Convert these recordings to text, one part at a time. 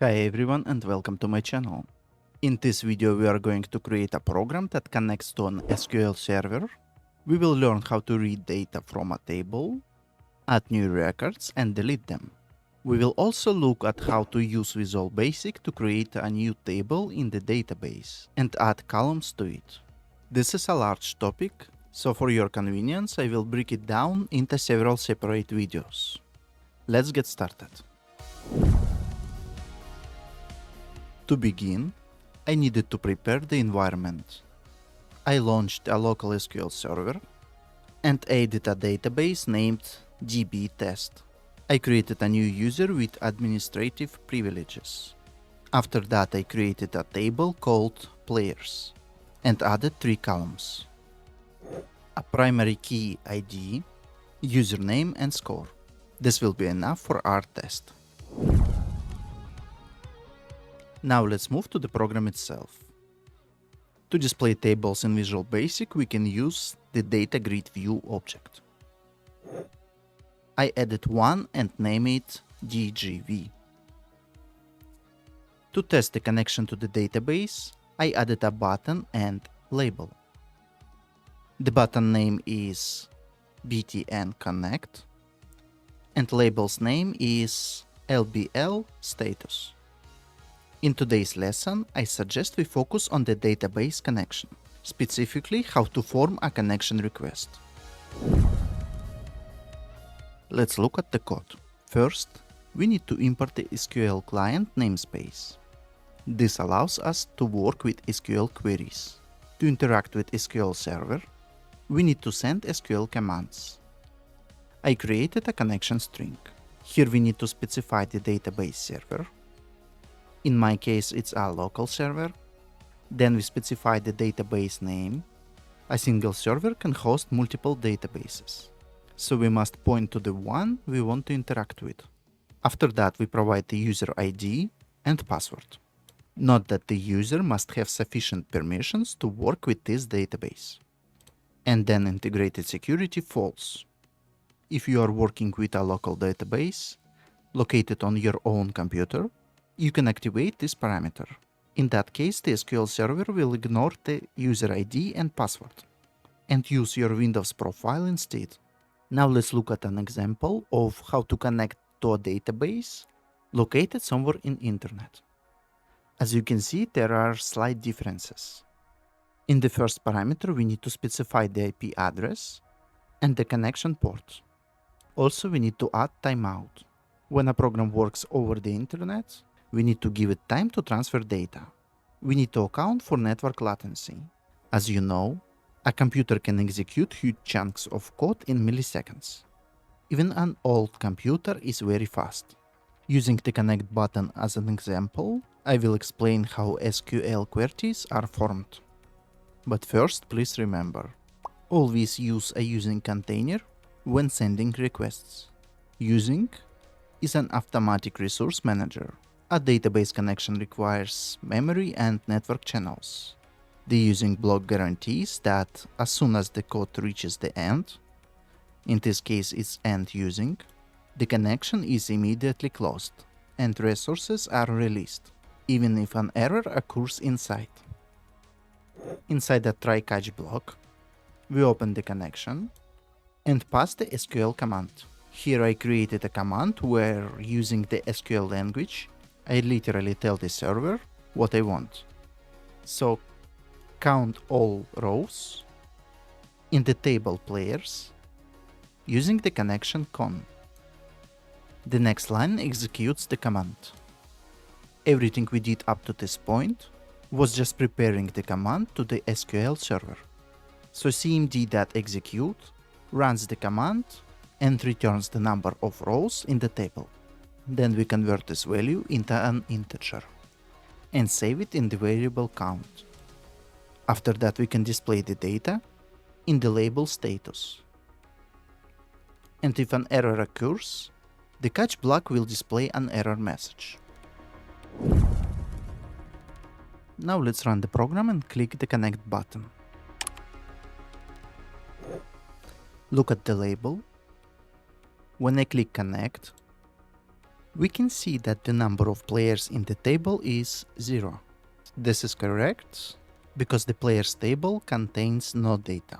Hi everyone and welcome to my channel. In this video we are going to create a program that connects to an SQL server. We will learn how to read data from a table, add new records and delete them. We will also look at how to use Visual Basic to create a new table in the database and add columns to it. This is a large topic, so for your convenience I will break it down into several separate videos. Let's get started. To begin, I needed to prepare the environment. I launched a local SQL server and added a database named dbtest. I created a new user with administrative privileges. After that I created a table called players and added 3 columns: a primary key ID, username and score. This will be enough for our test. Now let's move to the program itself. To display tables in Visual Basic, we can use the Data Grid View object. I added one and name it DGV. To test the connection to the database, I added a button and label. The button name is btn connect and label's name is lbl status. In today's lesson, I suggest we focus on the database connection, specifically how to form a connection request. Let's look at the code. First, we need to import the SQL client namespace. This allows us to work with SQL queries. To interact with SQL Server, we need to send SQL commands. I created a connection string. Here we need to specify the database server. In my case, it's a local server. Then we specify the database name. A single server can host multiple databases, so we must point to the one we want to interact with. After that, we provide the user ID and password. Note that the user must have sufficient permissions to work with this database. And then integrated security false. If you are working with a local database located on your own computer, you can activate this parameter. In that case, the SQL Server will ignore the user ID and password and use your Windows profile instead. Now let's look at an example of how to connect to a database located somewhere in internet. As you can see, there are slight differences. In the first parameter, we need to specify the IP address and the connection port. Also, we need to add timeout. When a program works over the internet, we need to give it time to transfer data. We need to account for network latency. As you know, a computer can execute huge chunks of code in milliseconds. Even an old computer is very fast. Using the connect button as an example, I will explain how SQL queries are formed. But first, please remember, always use a using container when sending requests. Using is an automatic resource manager. A database connection requires memory and network channels. The using block guarantees that as soon as the code reaches the end, in this case it's end using, the connection is immediately closed and resources are released, even if an error occurs inside. Inside the try-catch block, we open the connection and pass the SQL command. Here I created a command where, using the SQL language, I literally tell the server what I want. So, count all rows in the table players using the connection con. The next line executes the command. Everything we did up to this point was just preparing the command to the SQL server. So cmd.execute runs the command and returns the number of rows in the table. Then we convert this value into an integer and save it in the variable count. After that, we can display the data in the label status. And if an error occurs, the catch block will display an error message. Now let's run the program and click the connect button. Look at the label. When I click connect, We can see that the number of players in the table is 0. This is correct because the players table contains no data.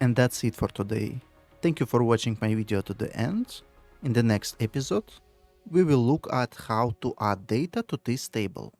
And that's it for today. Thank you for watching my video to the end. In the next episode, we will look at how to add data to this table.